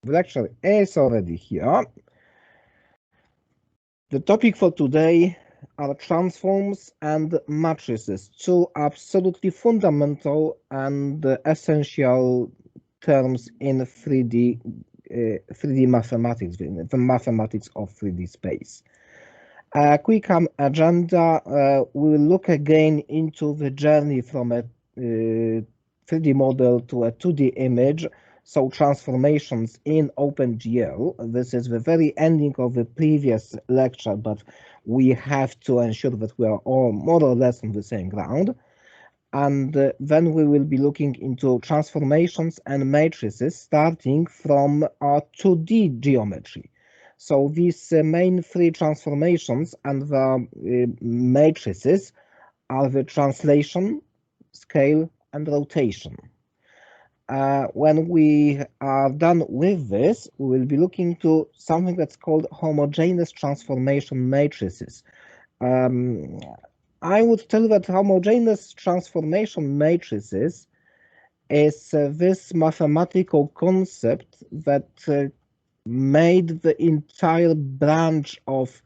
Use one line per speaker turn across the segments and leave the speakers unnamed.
The lecture is already here. The topic for today are transforms and matrices, two absolutely fundamental and essential terms in 3D mathematics, the mathematics of 3D space. A quick agenda, we will look again into the journey from a 3D model to a 2D image, so transformations in OpenGL. This is the very ending of the previous lecture, but we have to ensure that we are all more or less on the same ground. And then we will be looking into transformations and matrices starting from our 2D geometry. So these main three transformations and the matrices are the translation, scale, and rotation. When we are done with this, we will be looking to something that's called homogeneous transformation matrices. I would tell that homogeneous transformation matrices is this mathematical concept that made the entire branch of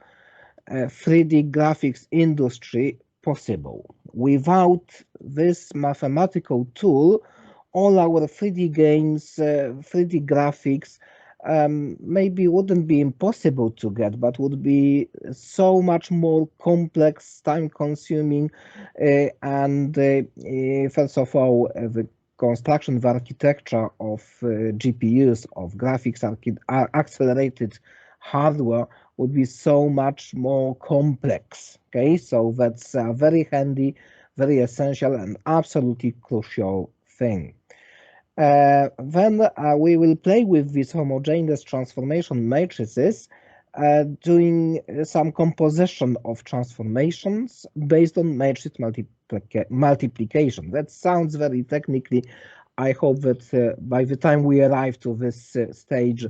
3D graphics industry possible. Without this mathematical tool, all our 3D games, 3D graphics, maybe wouldn't be impossible to get, but would be so much more complex, time-consuming, and first of all, the construction, the architecture of GPUs, of graphics accelerated hardware would be so much more complex. Okay, so that's a very handy, very essential, and absolutely crucial thing. Then we will play with these homogeneous transformation matrices, doing some composition of transformations based on matrix multiplication. That sounds very technically. I hope that by the time we arrive to this stage,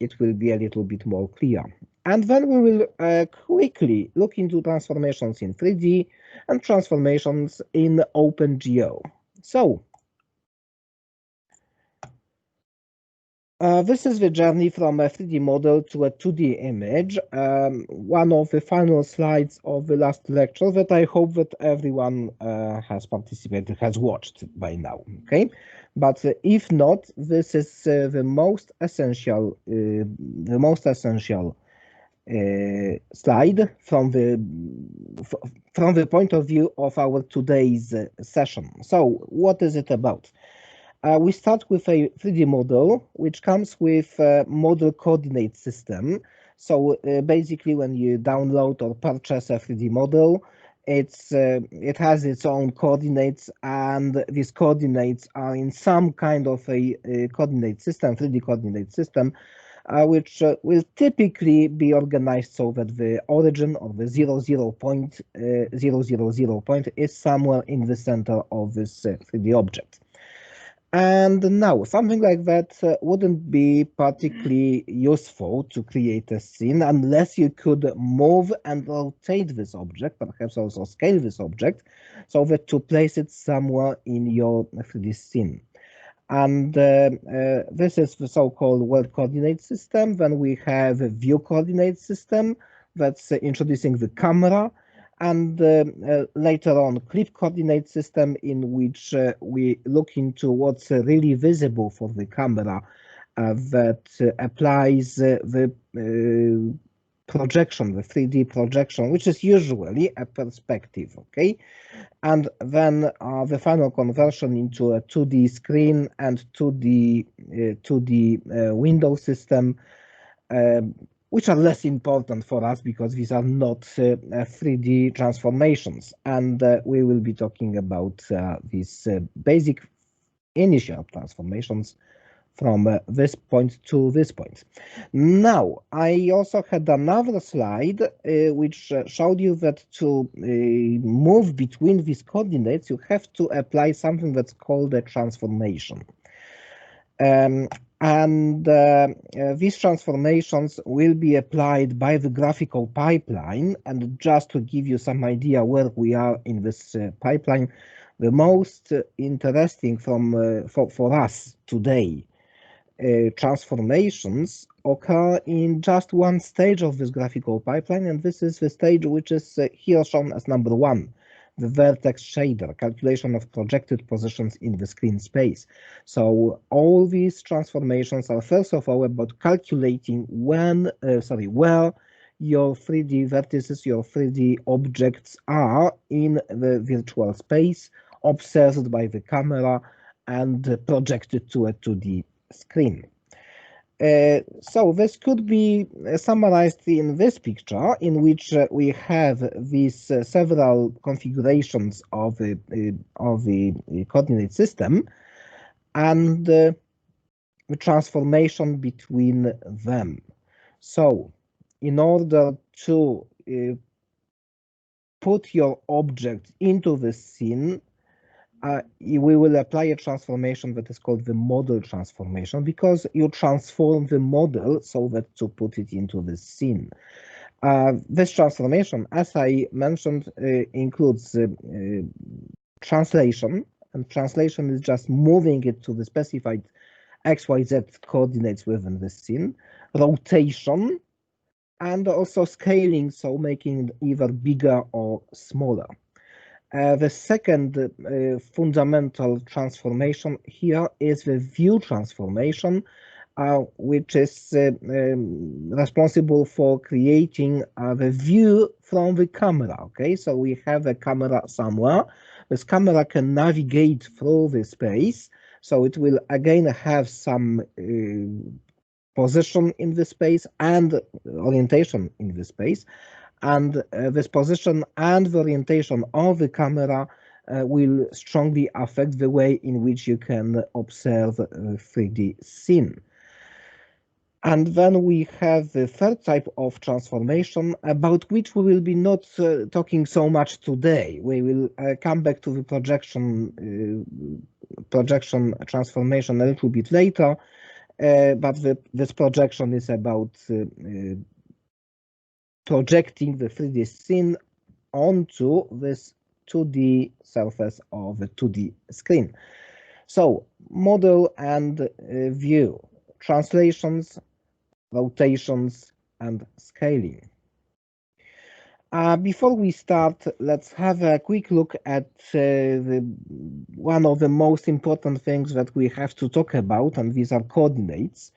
it will be a little bit more clear. And then we will quickly look into transformations in 3D and transformations in OpenGL. So, this is the journey from a 3D model to a 2D image. One of the final slides of the last lecture that I hope that everyone has participated, has watched by now. Okay, but if not, this is the most essential, slide from the point of view of our today's session. So, what is it about? We start with a 3D model, which comes with a model coordinate system. So basically, when you download or purchase a 3D model, it has its own coordinates, and these coordinates are in some kind of a coordinate system, 3D coordinate system, which will typically be organized so that the origin or the 0, point, 0, point is somewhere in the center of this 3D object. And now, something like that wouldn't be particularly useful to create a scene unless you could move and rotate this object, perhaps also scale this object, so that to place it somewhere in your 3D scene. And this is the so-called world coordinate system. Then we have a view coordinate system that's introducing the camera, and later on clip coordinate system, in which we look into what's really visible for the camera, that applies the projection, the 3D projection, which is usually a perspective, okay? And then the final conversion into a 2D screen and 2D window system, which are less important for us because these are not 3D transformations. And we will be talking about these basic initial transformations from this point to this point. Now, I also had another slide which showed you that to move between these coordinates, you have to apply something that's called a transformation. And these transformations will be applied by the graphical pipeline. And just to give you some idea where we are in this pipeline, the most interesting for us today transformations occur in just one stage of this graphical pipeline, and this is the stage which is here shown as number 1, the vertex shader, calculation of projected positions in the screen space. So all these transformations are first of all about calculating where your 3D vertices, your 3D objects are in the virtual space, observed by the camera and projected to a 2D screen. So this could be summarized in this picture, in which we have these several configurations of the coordinate system and the transformation between them. So in order to put your object into the scene, we will apply a transformation that is called the model transformation, because you transform the model so that to put it into the scene. This transformation, as I mentioned, includes translation, and translation is just moving it to the specified XYZ coordinates within the scene, rotation, and also scaling, so making it either bigger or smaller. The second fundamental transformation here is the view transformation, which is responsible for creating the view from the camera. Okay, so we have a camera somewhere. This camera can navigate through the space, so it will again have some position in the space and orientation in the space. And this position and the orientation of the camera will strongly affect the way in which you can observe a 3D scene. And then we have the third type of transformation, about which we will be not talking so much today. We will come back to the projection transformation a little bit later, but this projection is about projecting the 3D scene onto this 2D surface of a 2D screen. So model and view, translations, rotations, and scaling. Before we start, let's have a quick look at one of the most important things that we have to talk about, and these are coordinates.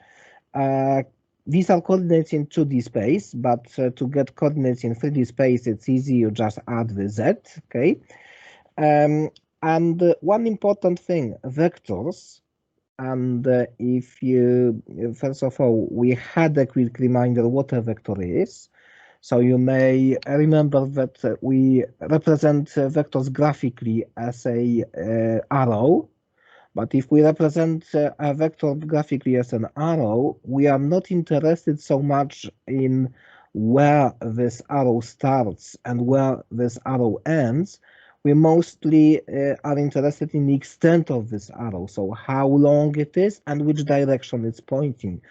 These are coordinates in 2D space, but to get coordinates in 3D space, it's easy, you just add the Z, okay? And one important thing, vectors, and if you, first of all, we had a quick reminder what a vector is. So you may remember that we represent vectors graphically as a arrow. But if we represent a vector graphically as an arrow, we are not interested so much in where this arrow starts and where this arrow ends. We mostly are interested in the extent of this arrow, so how long it is and which direction it's pointing,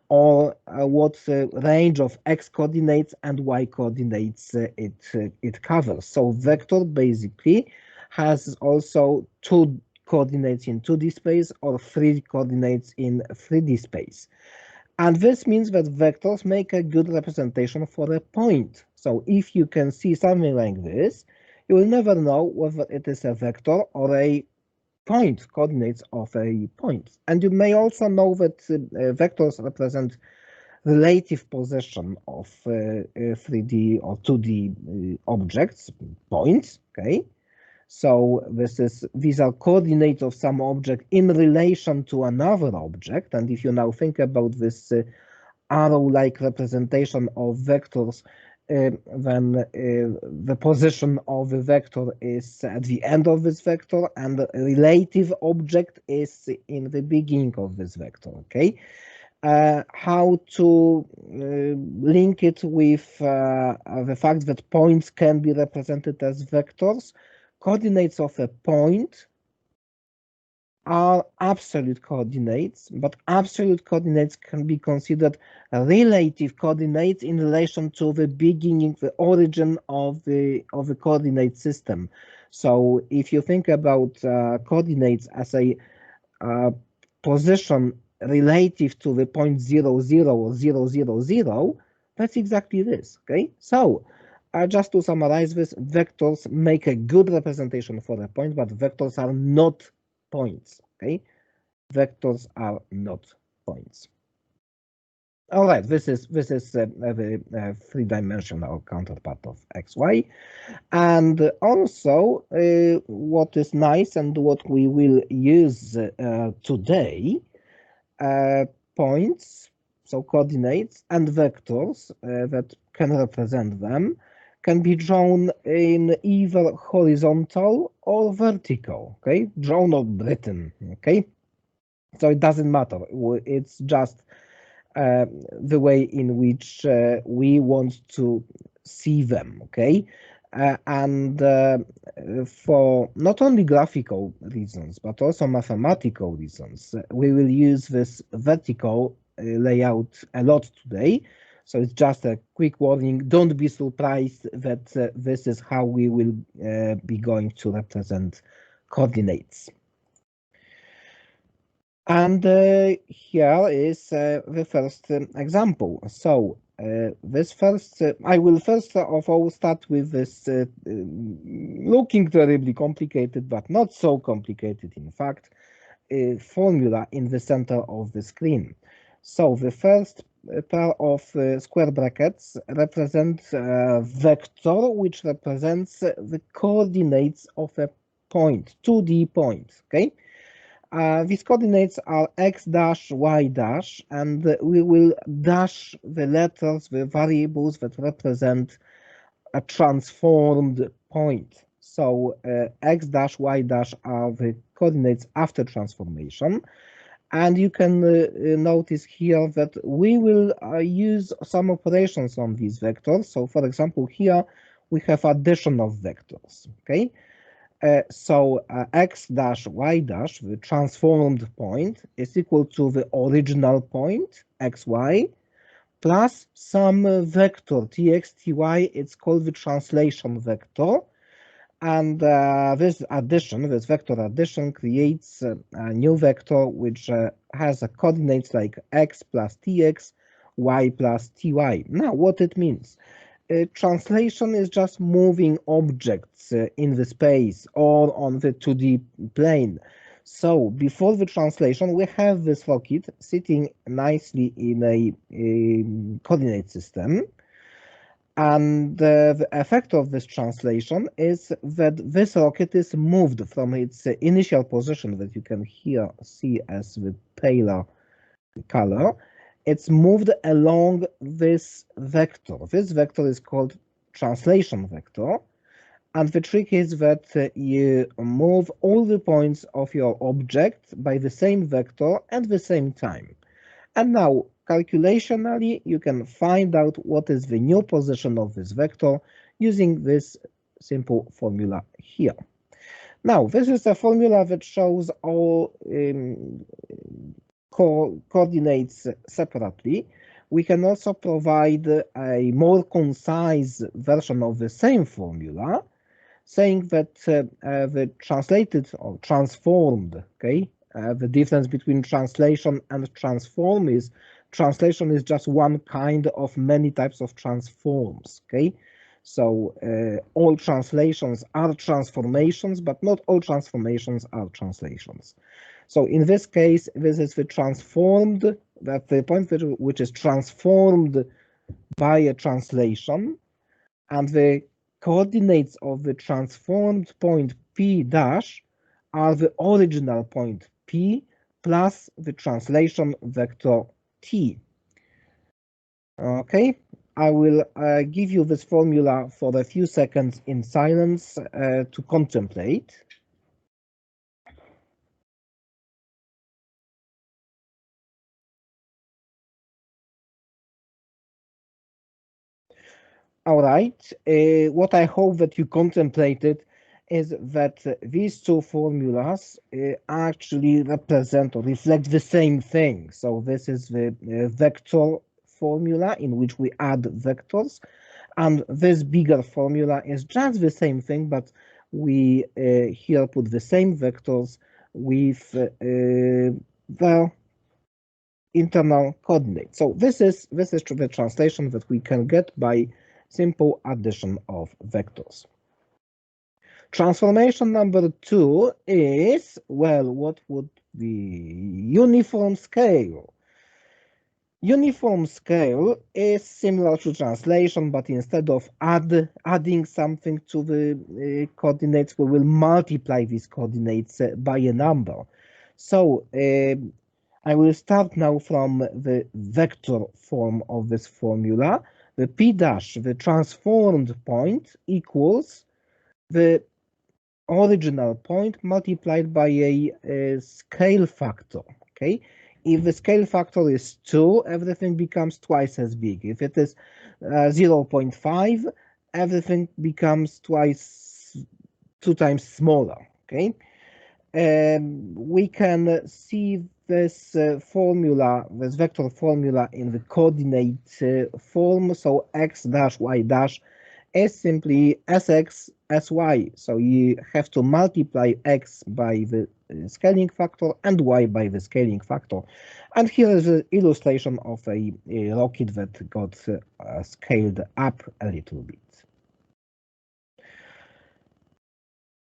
or what range of x coordinates and y coordinates it covers. So vector basically has also two coordinates in 2D space or 3 coordinates in 3D space. And this means that vectors make a good representation for a point. So if you can see something like this, you will never know whether it is a vector or a point, coordinates of a point. And you may also know that vectors represent relative position of 3D or 2D objects, points, okay? So these are coordinates of some object in relation to another object. And if you now think about this arrow-like representation of vectors, then the position of the vector is at the end of this vector, and the relative object is in the beginning of this vector, okay? How to link it with the fact that points can be represented as vectors. Coordinates of a point are absolute coordinates, but absolute coordinates can be considered relative coordinates in relation to the beginning, the origin of the coordinate system. So if you think about coordinates as a position relative to the point 0, 0 or 0, 0, 0, that's exactly this, okay? So just to summarize this, vectors make a good representation for a point, but vectors are not points, okay? Vectors are not points. All right, this is the three-dimensional counterpart of xy, and also what is nice and what we will use today, points, so coordinates, and vectors that can represent them can be drawn in either horizontal or vertical, okay? Drawn or written, okay? So it doesn't matter. It's just the way in which we want to see them, okay? And for not only graphical reasons, but also mathematical reasons, we will use this vertical layout a lot today. So it's just a quick warning. Don't be surprised that this is how we will be going to represent coordinates. And here is the first example. So this first, I will first of all start with this looking terribly complicated, but not so complicated in fact, formula in the center of the screen. So the first pair of square brackets represents a vector which represents the coordinates of a point, 2D point, okay? These coordinates are x dash, y dash, and we will dash the letters, the variables that represent a transformed point. So x dash, y dash are the coordinates after transformation. And you can notice here that we will use some operations on these vectors. So for example, here we have addition of vectors, okay? So x dash y dash, the transformed point, is equal to the original point, xy, plus some vector, tx, ty, it's called the translation vector. And this addition, this vector addition, creates a new vector which has a coordinates like x plus tx, y plus ty. Now, what it means? Translation is just moving objects in the space or on the 2D plane. So before the translation, we have this rocket sitting nicely in a coordinate system. And the effect of this translation is that this rocket is moved from its initial position that you can here see as the paler color. It's moved along this vector. This vector is called translation vector. And the trick is that you move all the points of your object by the same vector at the same time. And now, calculationally, you can find out what is the new position of this vector using this simple formula here. Now, this is a formula that shows all coordinates separately. We can also provide a more concise version of the same formula, saying that the translated or transformed, okay, the difference between translation and transform is translation is just one kind of many types of transforms, okay? So all translations are transformations, but not all transformations are translations. So in this case, this is the transformed, that the point which is transformed by a translation, and the coordinates of the transformed point P dash are the original point P plus the translation vector T. Okay, I will give you this formula for a few seconds in silence to contemplate. All right, what I hope that you contemplated is that these two formulas actually represent or reflect the same thing. So this is the vector formula in which we add vectors, and this bigger formula is just the same thing, but we here put the same vectors with, well, internal coordinates. So this is the translation that we can get by simple addition of vectors. Transformation number 2 is, well, what would be uniform scale? Uniform scale is similar to translation, but instead of adding something to the coordinates, we will multiply these coordinates by a number. So I will start now from the vector form of this formula. The p dash, the transformed point, equals the original point multiplied by a scale factor. Okay, if the scale factor is 2, everything becomes twice as big. If it is 0.5, everything becomes 2 times smaller. Okay, we can see this formula, this vector formula, in the coordinate form. So x dash y dash is simply sx sy. So you have to multiply x by the scaling factor and y by the scaling factor. And here is an illustration of a rocket that got scaled up a little bit.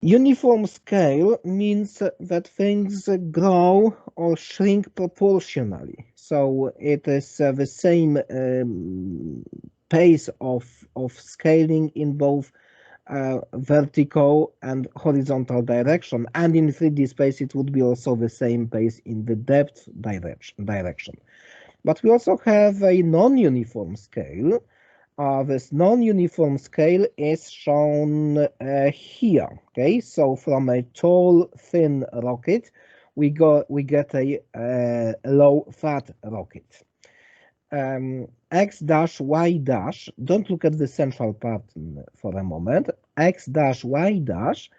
Uniform scale means that things grow or shrink proportionally. So it is the same pace of scaling in both vertical and horizontal direction, and in 3D space it would be also the same pace in the depth direction. But we also have a non-uniform scale. This non-uniform scale is shown here. Okay, so from a tall, thin rocket, we get a low-fat rocket. X dash y dash. Don't look at the central part for a moment. X dash y dash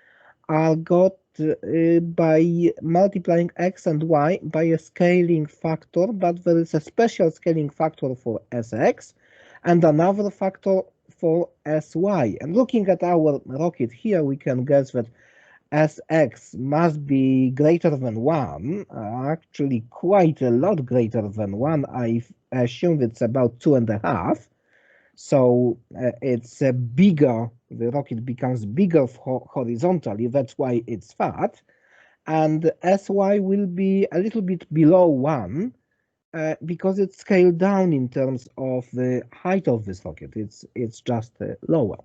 are got by multiplying x and y by a scaling factor, but there is a special scaling factor for sx and another factor for sy. And looking at our rocket here, we can guess that sx must be greater than 1, actually quite a lot greater than 1. I assume it's about 2.5. So it's bigger, the rocket becomes bigger horizontally, that's why it's fat. And sy will be a little bit below 1, because it's scaled down in terms of the height of this rocket. It's just lower.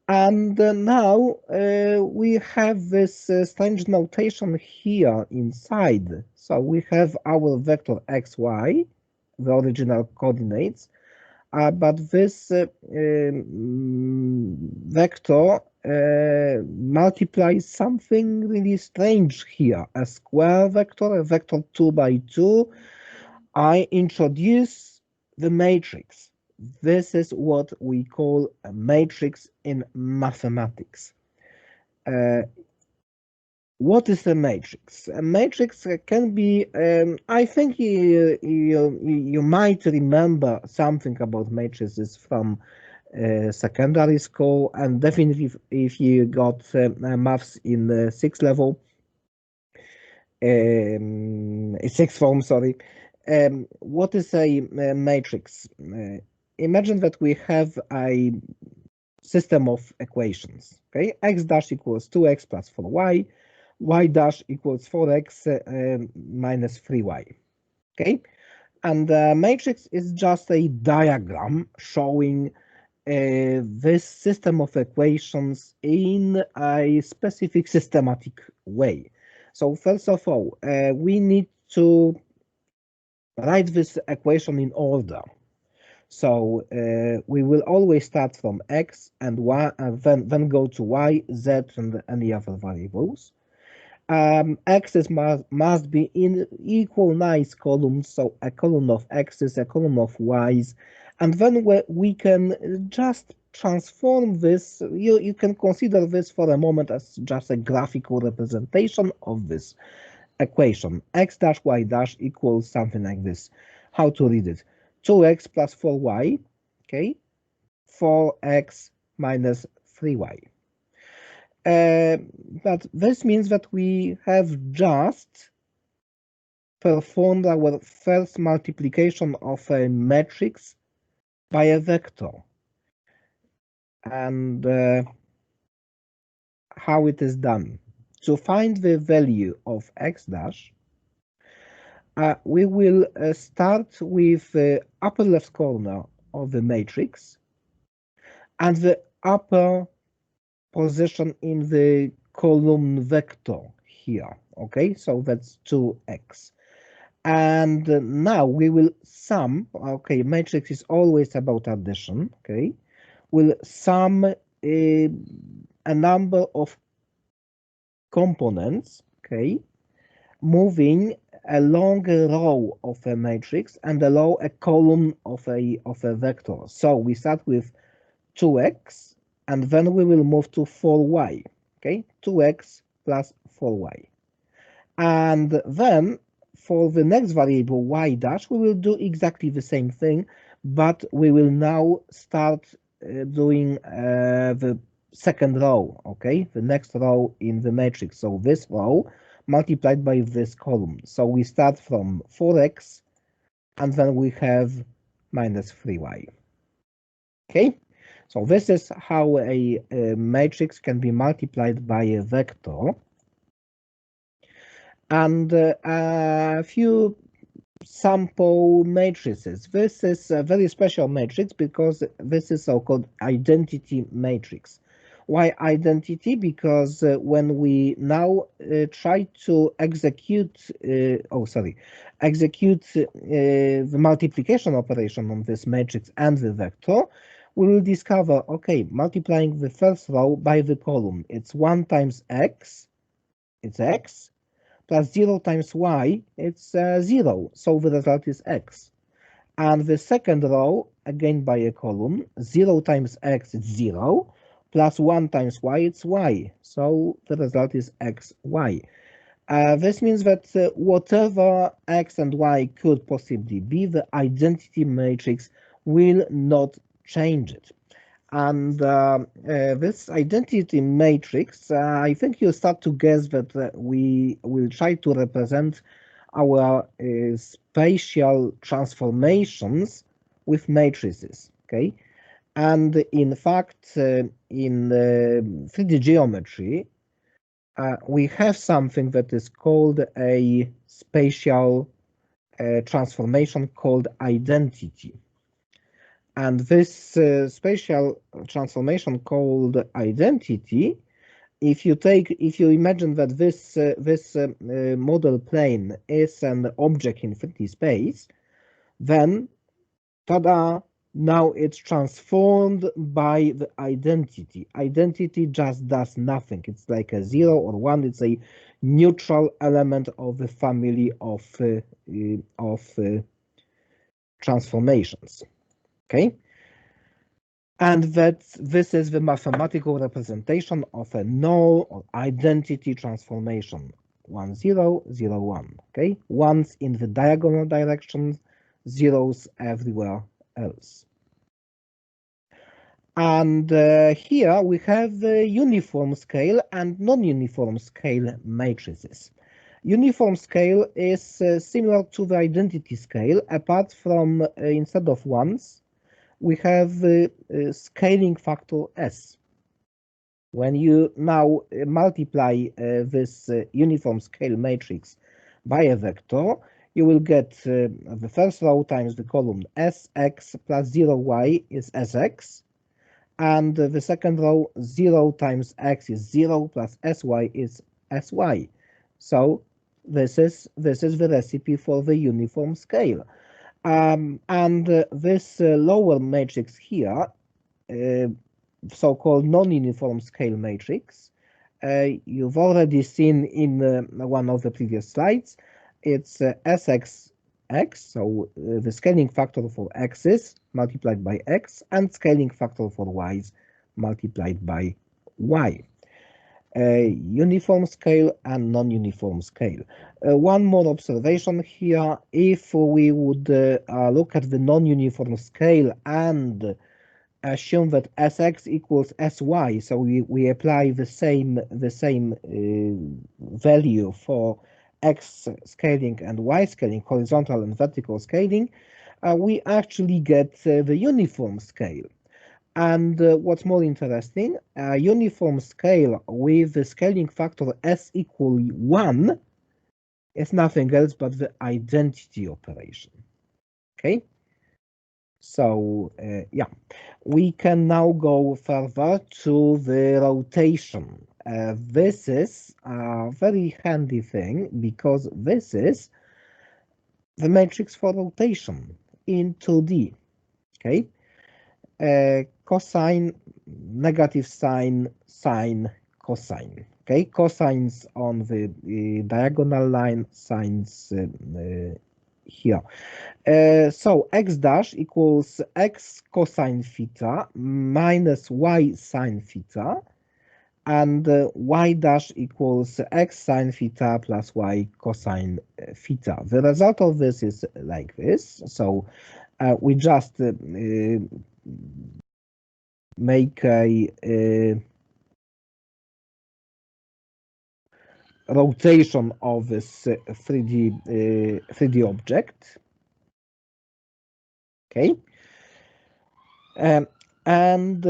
And now we have this strange notation here inside. So we have our vector xy, the original coordinates, but this vector multiplies something really strange here, a square vector, a vector 2 by 2. I introduce the matrix. This is what we call a matrix in mathematics. What is a matrix? A matrix can be, I think you might remember something about matrices from secondary school, and definitely if you got maths in the sixth level, sixth form, sorry. What is a matrix? Imagine that we have a system of equations. Okay, x dash equals 2x plus 4y, y dash equals 4x minus 3y. Okay, and the matrix is just a diagram showing this system of equations in a specific systematic way. So first of all, we need to write this equation in order. So we will always start from x and y, and then go to y, z, and any other variables. X's must be in equal nice columns, so a column of x's, a column of y's, and then we can just transform this. You can consider this for a moment as just a graphical representation of this equation. X dash y dash equals something like this. How to read it? 2x plus 4y, okay, 4x minus 3y. But this means that we have just performed our first multiplication of a matrix by a vector. And how it is done. To find the value of x dash, we will start with the upper left corner of the matrix and the upper position in the column vector here. Okay, so that's 2x. And now we will sum. Okay, matrix is always about addition. Okay, we'll sum a number of components, okay, moving along a row of a matrix and along a column of a vector. So we start with 2x and then we will move to 4y. Okay, 2x plus 4y. And then for the next variable y dash, we will do exactly the same thing, but we will now start doing the second row, okay, the next row in the matrix. So this row multiplied by this column. So we start from 4x and then we have minus 3y. Okay, so this is how a matrix can be multiplied by a vector. And a few sample matrices. This is a very special matrix because this is so-called identity matrix. Why identity? Because when we now try to execute the multiplication operation on this matrix and the vector, we will discover, okay, multiplying the first row by the column, it's 1 times x, it's x, plus 0 times y, it's 0, so the result is x. And the second row, again by a column, 0 times x is 0, plus 1 times y, it's y, so the result is xy. This means that whatever x and y could possibly be, the identity matrix will not change it. And this identity matrix, I think you start to guess that we will try to represent our spatial transformations with matrices, okay? And in fact, in 3D geometry, we have something that is called a spatial transformation called identity. And this spatial transformation called identity, if you imagine that this model plane is an object in 3D space, then tada, now it's transformed by the identity. Identity just does nothing. It's like a 0 or 1. It's a neutral element of the family of transformations. Okay, and that this is the mathematical representation of a null or identity transformation. 1, 0, 0, 1. Okay, ones in the diagonal direction, zeros everywhere else. And here we have the uniform scale and non-uniform scale matrices. Uniform scale is similar to the identity scale, apart from instead of ones, we have the scaling factor s. When you now multiply this uniform scale matrix by a vector, you will get the first row times the column sx plus 0y is sx, and the second row 0 times x is 0 plus sy is sy. So this is the recipe for the uniform scale. And this lower matrix here, so-called non-uniform scale matrix, you've already seen in one of the previous slides. It's sxx, so the scaling factor for x's multiplied by x, and scaling factor for y's multiplied by y. Uniform scale and non-uniform scale. One more observation here. If we would look at the non-uniform scale and assume that sx equals sy, so we apply the same value for X scaling and Y scaling, horizontal and vertical scaling, we actually get the uniform scale. And what's more interesting, a uniform scale with the scaling factor S equal 1 is nothing else but the identity operation. Okay? So, yeah, we can now go further to the rotation. This is a very handy thing because this is the matrix for rotation in 2D. Okay? Cosine, negative sine, sine, cosine. Okay, cosines on the diagonal line, sines here. So x dash equals x cosine theta minus y sine theta, and y dash equals x sine theta plus y cosine theta. The result of this is like this. So we just make a rotation of this 3D object. Okay, and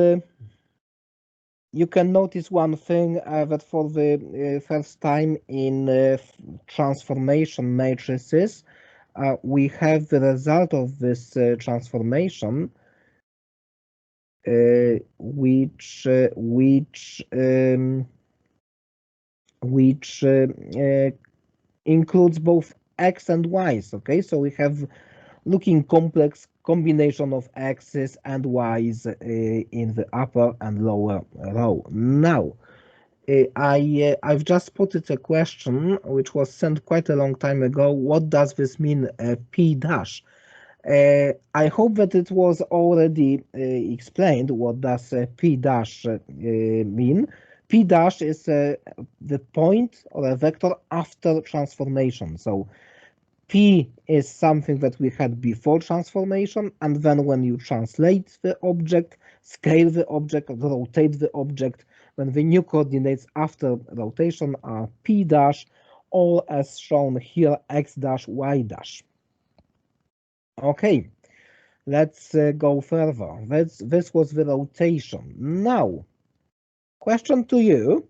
you can notice one thing, that for the first time in transformation matrices, we have the result of this transformation, which includes both x and y's. Okay, so we have looking complex combination of x's and y's in the upper and lower row. Now, I've just spotted a question which was sent quite a long time ago. What does this mean, p dash? I hope that it was already explained. What does p dash mean? P dash is the point or a vector after transformation. So P is something that we had before transformation, and then when you translate the object, scale the object, rotate the object, then the new coordinates after rotation are P dash, or as shown here, X dash, Y dash. Okay, let's go further. This was the rotation. Now, question to you.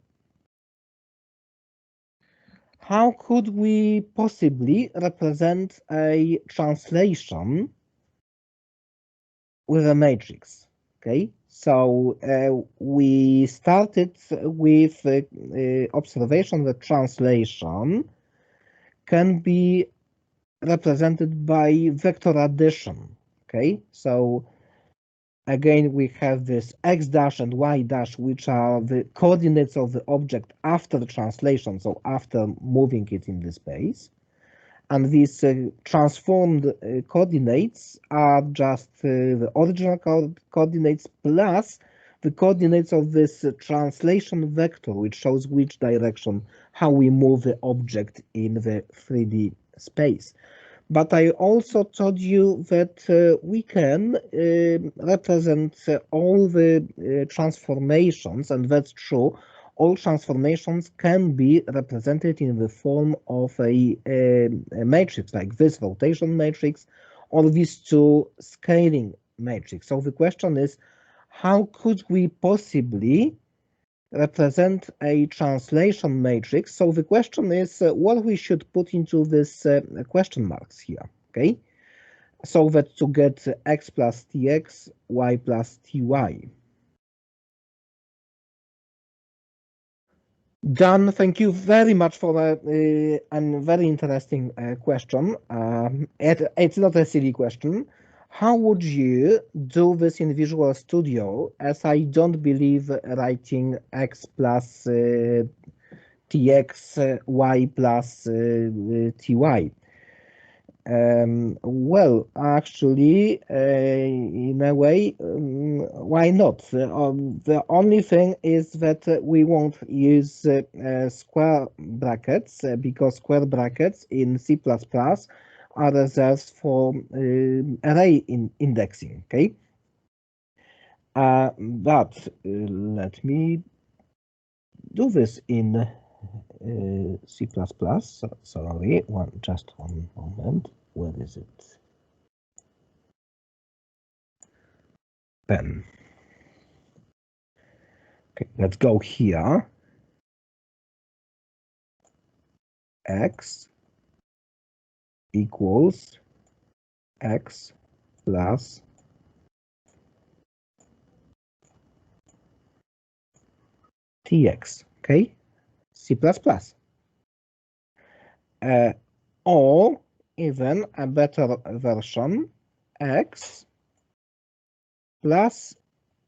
How could we possibly represent a translation with a matrix? Okay, so we started with observation that translation can be represented by vector addition. Okay, so again we have this x dash and y dash, which are the coordinates of the object after the translation, so after moving it in the space. And these transformed coordinates are just the original coordinates plus the coordinates of this translation vector, which shows which direction, how we move the object in the 3D space. But I also told you that we can represent all the transformations, and that's true. All transformations can be represented in the form of a matrix, like this rotation matrix or these two scaling matrix. So the question is, how could we possibly represent a translation matrix? So the question is what we should put into this question marks here, okay? So that to get x plus tx, y plus ty. John, thank you very much for a very interesting question. It's not a silly question. How would you do this in Visual Studio, as I don't believe writing x plus tx, y plus ty? Well, actually, in a way, why not? The only thing is that we won't use square brackets because square brackets in C++ are reserved for array indexing, okay? But let me do this in C++. Sorry, just one moment. Where is it? Pen. Okay, let's go here. X equals X plus Tx. Okay, C++. Or even a better version, X plus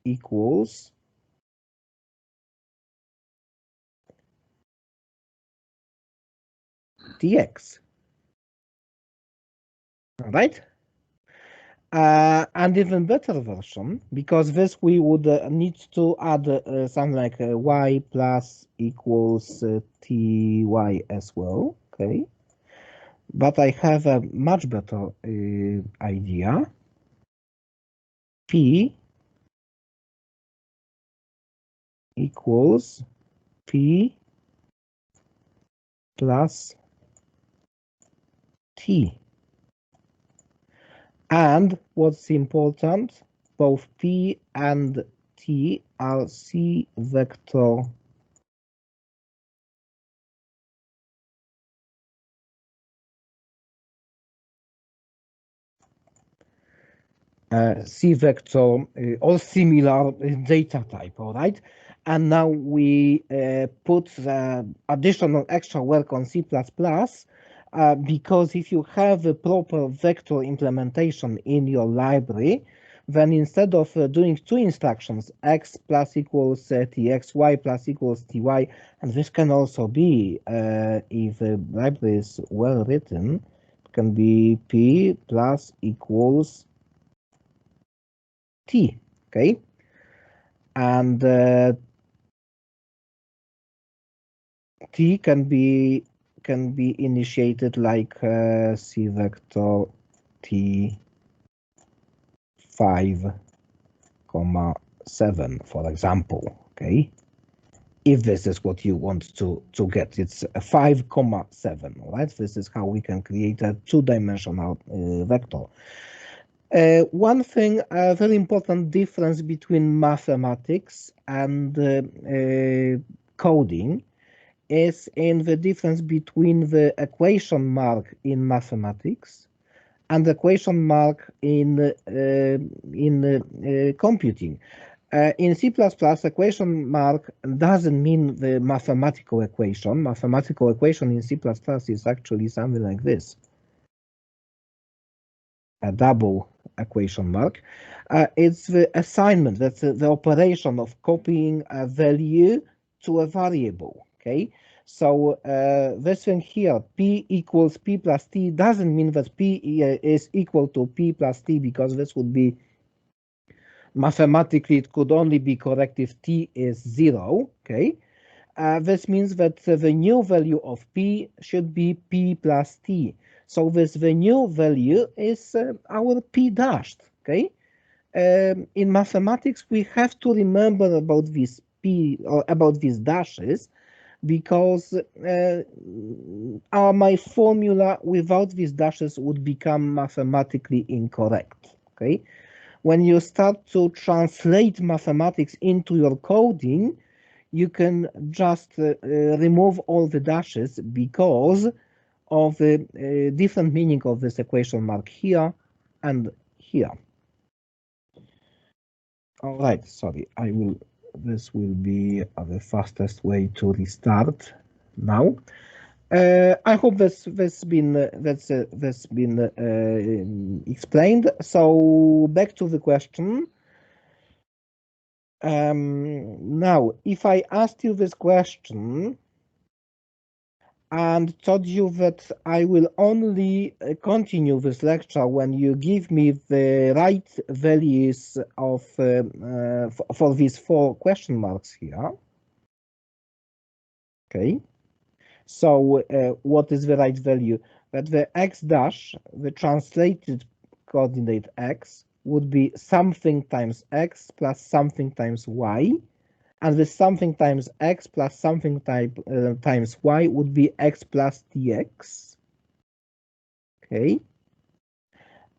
equals Tx. All right. And even better version, because this we would need to add something like y plus equals ty as well. Okay. But I have a much better idea. P equals P plus T. And what's important, both P and T are C vector C vector or similar data type, all right? And now we put additional extra work on C++, because if you have a proper vector implementation in your library, then instead of doing two instructions, x plus equals tx, y plus equals ty, and this can also be, if the library is well written, can be p plus equals T, okay? And T can be initiated like C vector T 5,7, for example, okay? If this is what you want to get, it's a 5,7, right? This is how we can create a two-dimensional vector. One thing, a very important difference between mathematics and coding is in the difference between the equation mark in mathematics and the equation mark in computing. In C++, equation mark doesn't mean the mathematical equation. Mathematical equation in C++ is actually something like this. A double equation mark. It's the assignment, that's the operation of copying a value to a variable, okay? So this thing here, p equals p plus t, doesn't mean that p is equal to p plus t, because this would be, mathematically, it could only be correct if t is 0, okay? This means that the new value of p should be p plus t. So the new value is our p dashed, okay? In mathematics, we have to remember about this p, or about these dashes, because my formula without these dashes would become mathematically incorrect, okay? When you start to translate mathematics into your coding, you can just remove all the dashes because of the different meaning of this equation mark here and here. All right, sorry, this will be the fastest way to restart now. I hope that's been explained. So back to the question. Now, if I asked you this question and told you that I will only continue this lecture when you give me the right values of for these 4 question marks here. Okay, so what is the right value? That the x dash, the translated coordinate x, would be something times x plus something times y. and this something times x plus something times y would be x plus tx. Okay,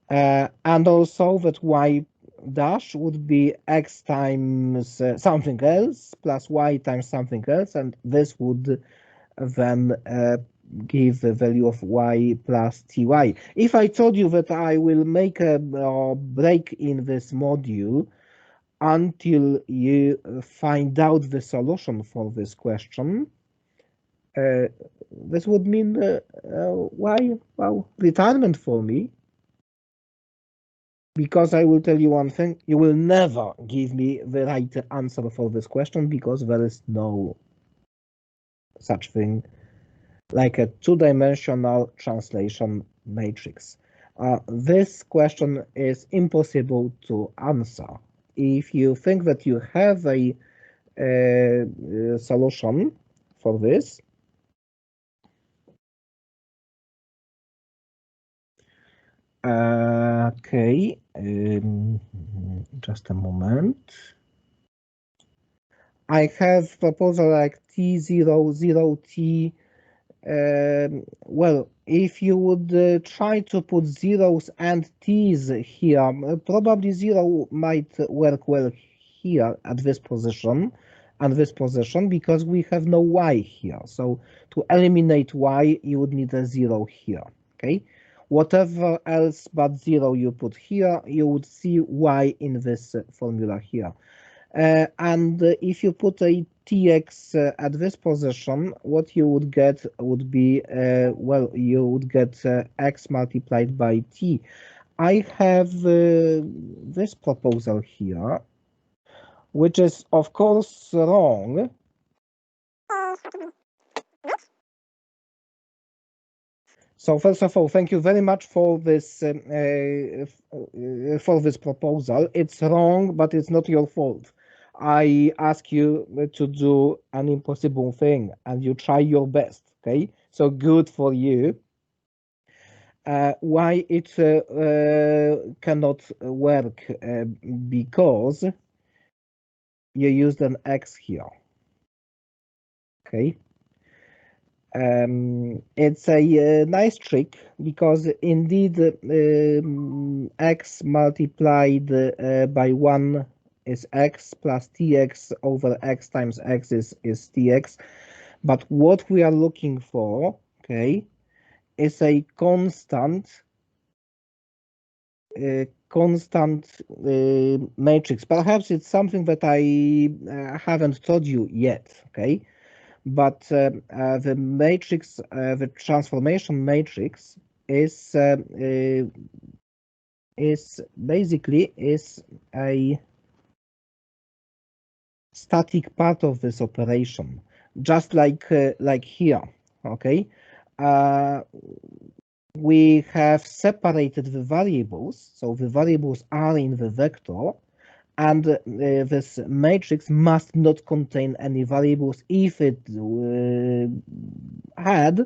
and also that y dash would be x times something else plus y times something else, and this would then give the value of y plus ty. If I told you that I will make a break in this module until you find out the solution for this question, this would mean why? Well, retirement for me. Because I will tell you one thing, you will never give me the right answer for this question because there is no such thing like a two-dimensional translation matrix. This question is impossible to answer. If you think that you have a solution for this, okay, just a moment. I have proposal like T0, 0T. Well, if you would try to put zeros and t's here, probably 0 might work well here at this position and this position because we have no y here. So to eliminate y, you would need a 0 here. Okay. Whatever else but 0 you put here, you would see y in this formula here. And if you put a tx at this position, what you would get would be, well, you would get x multiplied by t. I have this proposal here, which is of course wrong. So first of all, thank you very much for this proposal. It's wrong, but it's not your fault. I ask you to do an impossible thing, and you try your best. Okay, so good for you. Why it cannot work? Because you used an x here. Okay. It's a nice trick because indeed x multiplied by 1 is x plus tx over x times x is tx. But what we are looking for, okay, is a constant matrix. Perhaps it's something that I haven't told you yet, okay? But the matrix, the transformation matrix is basically a static part of this operation, just like here. Okay, we have separated the variables, so the variables are in the vector. And this matrix must not contain any variables. If it had,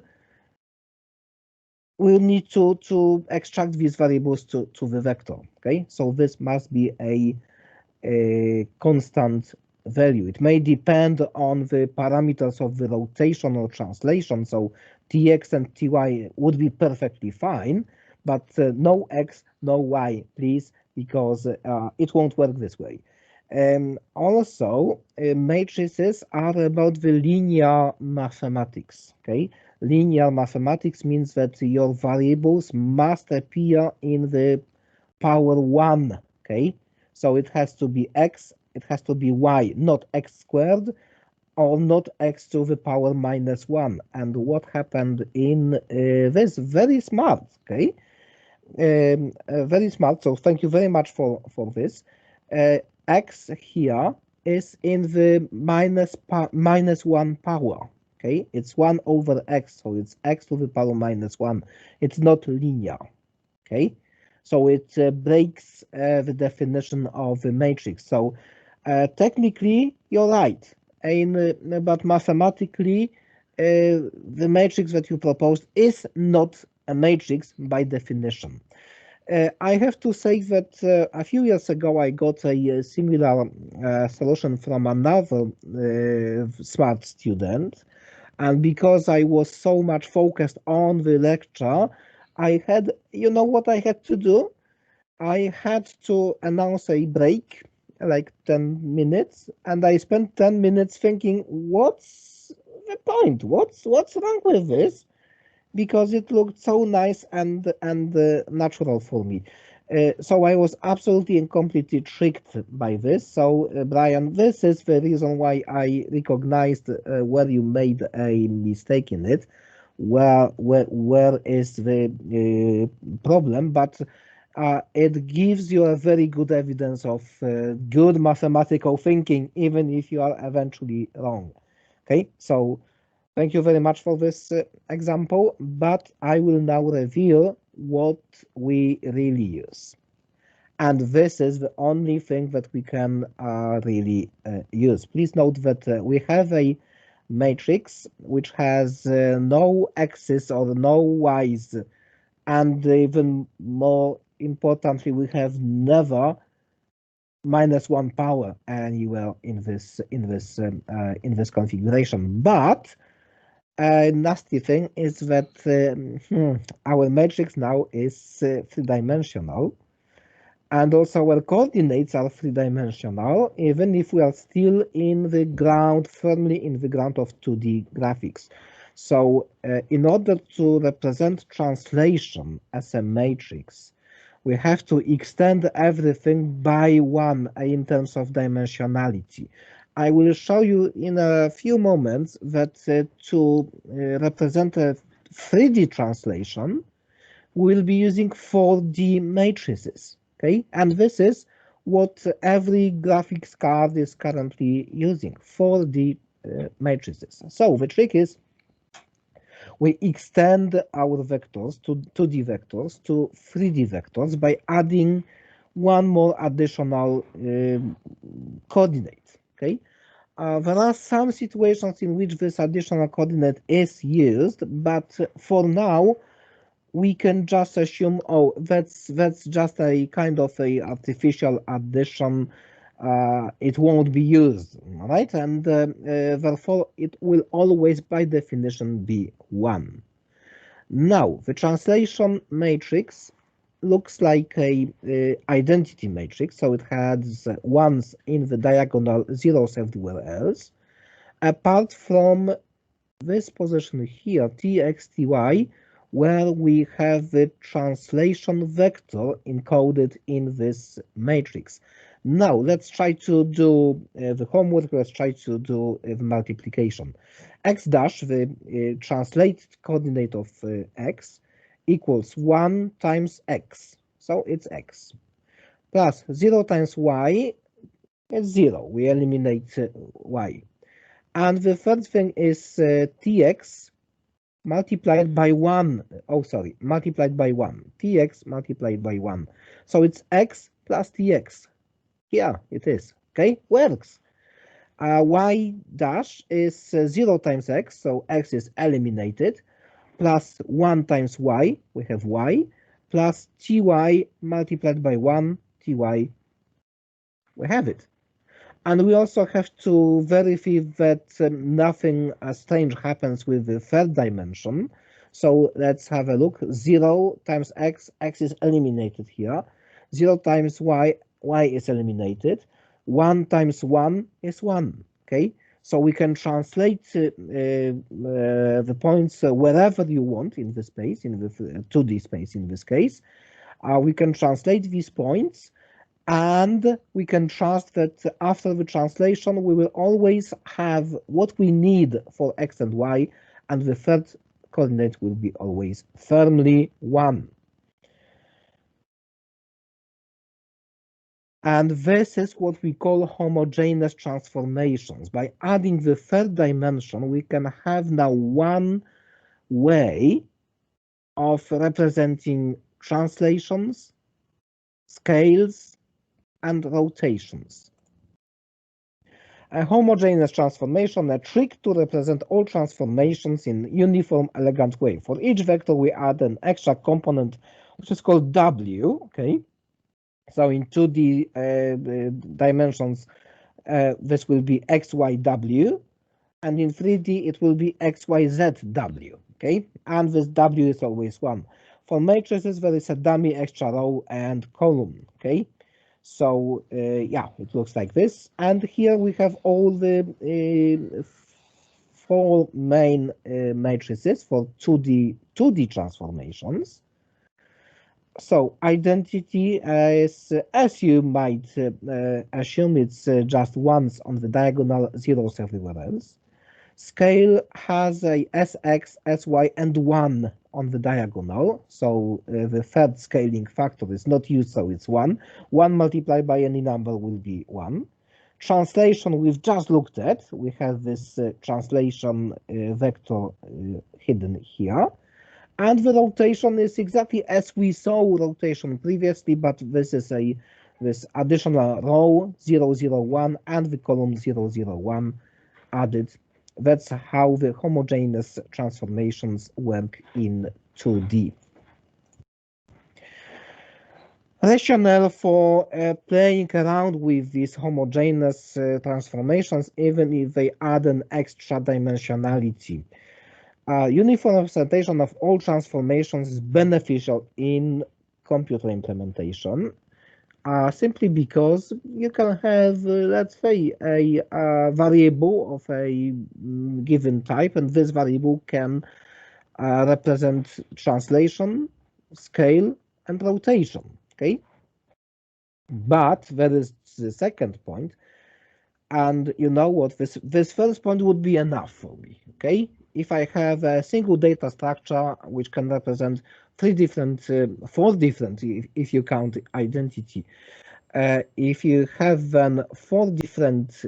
we'll need to extract these variables to the vector. Okay, so this must be a constant value. It may depend on the parameters of the rotation or translation. So tx and ty would be perfectly fine, but no x, no y, please, because it won't work this way. Also, matrices are about the linear mathematics. Okay, linear mathematics means that your variables must appear in the power 1. Okay, so it has to be x, it has to be y, not x squared or not x to the power minus 1. And what happened in this? Very smart. Okay. Very smart. So thank you very much for this. X here is in the minus 1 power. Okay, it's 1 over x, so it's x to the power minus 1. It's not linear. Okay, so it breaks the definition of the matrix. So technically, you're right, but mathematically, the matrix that you proposed is not a matrix by definition. I have to say that a few years ago I got a similar solution from another smart student, and because I was so much focused on the lecture, I had, you know what I had to do? I had to announce a break, like 10 minutes, and I spent 10 minutes thinking, what's the point? What's wrong with this? Because it looked so nice and natural for me. So I was absolutely and completely tricked by this. So Brian, this is the reason why I recognized where you made a mistake in it. Where is the problem? But it gives you a very good evidence of good mathematical thinking, even if you are eventually wrong. Okay, so thank you very much for this example, but I will now reveal what we really use. And this is the only thing that we can really use. Please note that we have a matrix which has no x's or no y's, and even more importantly, we have never -1 power anywhere in this configuration. But a nasty thing is that our matrix now is three-dimensional, and also our coordinates are three-dimensional, even if we are still firmly in the ground of 2D graphics. So in order to represent translation as a matrix, we have to extend everything by one in terms of dimensionality. I will show you in a few moments that to represent a 3D translation, we'll be using 4D matrices, okay? And this is what every graphics card is currently using, 4D matrices. So the trick is we extend our vectors to 2D vectors to 3D vectors by adding one more additional coordinate, okay? There are some situations in which this additional coordinate is used, but for now, we can just assume, oh, that's just a kind of a artificial addition. It won't be used, right? And therefore, it will always, by definition, be 1. Now, the translation matrix looks like a identity matrix, so it has ones in the diagonal, zeros everywhere else, apart from this position here, tx, ty, where we have the translation vector encoded in this matrix. Now, let's try to do the homework. Let's try to do the multiplication. X dash, the translated coordinate of x, equals 1 times x. So it's x. Plus 0 times y is 0. We eliminate y. And the third thing is tx multiplied by 1. Oh, sorry, multiplied by 1. Tx multiplied by 1. So it's x plus tx. Yeah, it is. Okay, works. Y dash is 0 times x, so x is eliminated, plus 1 times y, we have y, plus ty multiplied by 1, ty, we have it. And we also have to verify that nothing strange happens with the third dimension. So let's have a look. 0 times x, x is eliminated here. 0 times y, y is eliminated. 1 times 1 is 1, okay? So we can translate the points wherever you want in the space, in the 2D space in this case. We can translate these points, and we can trust that after the translation, we will always have what we need for x and y, and the third coordinate will be always firmly 1. And this is what we call homogeneous transformations. By adding the third dimension, we can have now one way of representing translations, scales, and rotations. A homogeneous transformation, a trick to represent all transformations in uniform, elegant way. For each vector, we add an extra component which is called W, okay? So in 2D dimensions, this will be XYW, and in 3D it will be XYZW, okay? And this W is always 1. For matrices, there is a dummy extra row and column, okay? So yeah, it looks like this. And here we have all the 4 main matrices for 2D transformations. So identity is, as you might assume, it's just ones on the diagonal, zeros everywhere else. Scale has a SX, SY, and 1 on the diagonal. So the third scaling factor is not used, so it's 1. 1 multiplied by any number will be 1. Translation we've just looked at. We have this translation vector hidden here. And the rotation is exactly as we saw rotation previously, but this is this additional row 0, 0, 1 and the column 0, 0, 1 added. That's how the homogeneous transformations work in 2D. Rationale for playing around with these homogeneous transformations, even if they add an extra dimensionality. Uniform representation of all transformations is beneficial in computer implementation, simply because you can have, let's say, a variable of a given type, and this variable can represent translation, scale, and rotation, okay? But there is the second point, and you know what, this first point would be enough for me, okay? If I have a single data structure which can represent 4 different, if you count identity, if you have then 4 different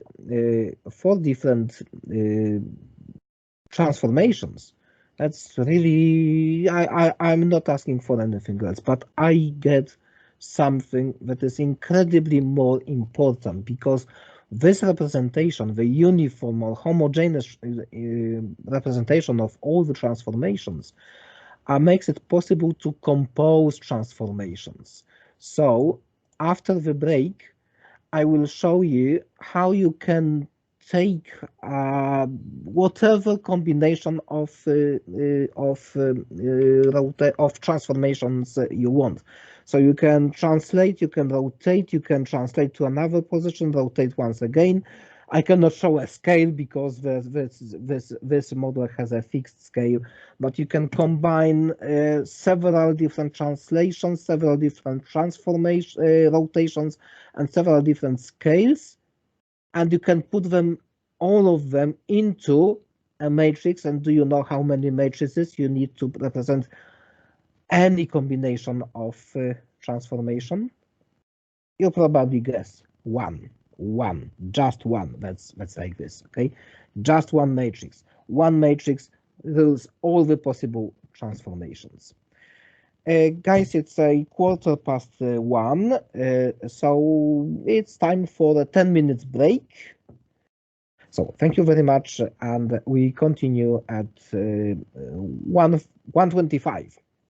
transformations, that's really, I'm not asking for anything else, but I get something that is incredibly more important, because this representation, the uniform or homogeneous representation of all the transformations, makes it possible to compose transformations. So after the break, I will show you how you can take whatever combination of transformations you want. So you can translate, you can rotate, you can translate to another position, rotate once again. I cannot show a scale because this model has a fixed scale, but you can combine several different translations, several different rotations, and several different scales, and you can put them, all of them, into a matrix. And do you know how many matrices you need to represent any combination of transformation? You'll probably guess one, just one. That's like this, okay? Just one matrix. One matrix rules all the possible transformations. Guys, it's a 1:15, so it's time for a 10 minutes break. So thank you very much, and we continue at 1:25.